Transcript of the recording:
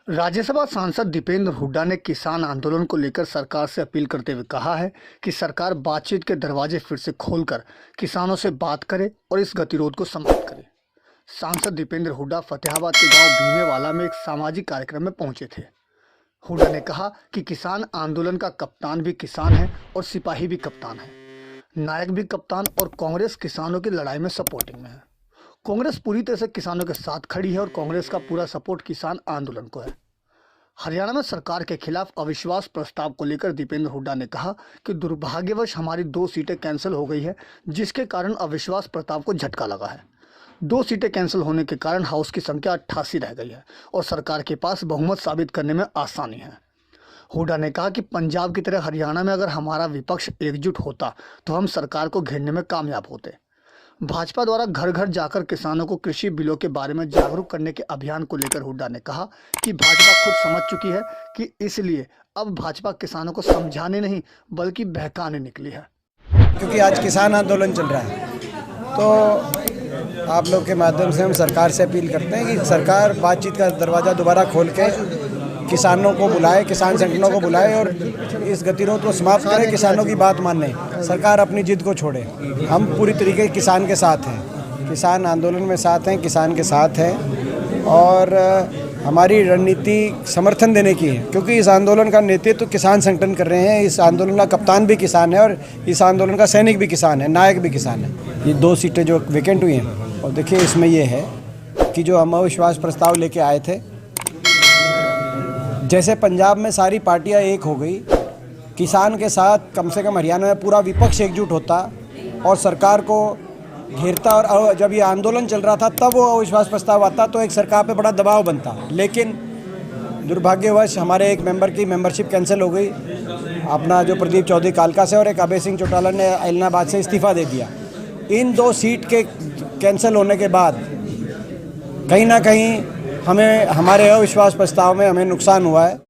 राज्यसभा सांसद दीपेंद्र हुड्डा ने किसान आंदोलन को लेकर सरकार से अपील करते हुए कहा है कि सरकार बातचीत के दरवाजे फिर से खोलकर किसानों से बात करे और इस गतिरोध को समाप्त करे। सांसद दीपेंद्र हुड्डा फतेहाबाद के गांव भीमेवाला में एक सामाजिक कार्यक्रम में पहुंचे थे। हुड्डा ने कहा कि किसान आंदोलन का कप्तान भी किसान है और सिपाही भी कप्तान है, नायक भी कप्तान, और कांग्रेस किसानों की लड़ाई में सपोर्टिंग में है। कांग्रेस पूरी तरह से किसानों के साथ खड़ी है और कांग्रेस का पूरा सपोर्ट किसान आंदोलन को है। हरियाणा में सरकार के खिलाफ अविश्वास प्रस्ताव को लेकर दीपेंद्र हुड्डा ने कहा कि दुर्भाग्यवश हमारी 2 सीटें कैंसिल हो गई है, जिसके कारण अविश्वास प्रस्ताव को झटका लगा है। 2 सीटें कैंसिल होने के कारण हाउस की संख्या 88 रह गई है और सरकार के पास बहुमत साबित करने में आसानी है। हुड्डा ने कहा कि पंजाब की तरह हरियाणा में अगर हमारा विपक्ष एकजुट होता तो हम सरकार को घेरने में कामयाब होते। भाजपा द्वारा घर घर जाकर किसानों को कृषि बिलों के बारे में जागरूक करने के अभियान को लेकर हुड्डा ने कहा कि भाजपा खुद समझ चुकी है कि इसलिए अब भाजपा किसानों को समझाने नहीं बल्कि बहकाने निकली है। क्योंकि आज किसान आंदोलन चल रहा है, तो आप लोग के माध्यम से हम सरकार से अपील करते हैं कि सरकार बातचीत का दरवाज़ा दोबारा खोल के किसानों को बुलाए, किसान संगठनों को बुलाए और इस गतिरोध को समाप्त करे, किसानों की बात माने, सरकार अपनी जिद को छोड़े। हम पूरी तरीके किसान के साथ हैं, किसान आंदोलन में साथ हैं, किसान के साथ हैं और हमारी रणनीति समर्थन देने की है, क्योंकि इस आंदोलन का नेतृत्व तो किसान संगठन कर रहे हैं। इस आंदोलन का कप्तान भी किसान है और इस आंदोलन का सैनिक भी किसान है, नायक भी किसान है। ये 2 सीटें जो वैकेंट हुई हैं, और देखिए इसमें ये है कि जो हम अविश्वास प्रस्ताव लेके आए थे, जैसे पंजाब में सारी पार्टियां एक हो गई, किसान के साथ कम से कम हरियाणा में पूरा विपक्ष एकजुट होता और सरकार को घेरता, और जब ये आंदोलन चल रहा था तब वो अविश्वास प्रस्ताव आता तो एक सरकार पे बड़ा दबाव बनता। लेकिन दुर्भाग्यवश हमारे एक मेंबर की मेंबरशिप कैंसिल हो गई, अपना जो प्रदीप चौधरी कालका से और एक अभय सिंह चौटाला ने इलाहाबाद से इस्तीफ़ा दे दिया। इन 2 सीट के कैंसिल होने के बाद कहीं ना कहीं हमें हमारे अविश्वास प्रस्ताव में हमें नुकसान हुआ है।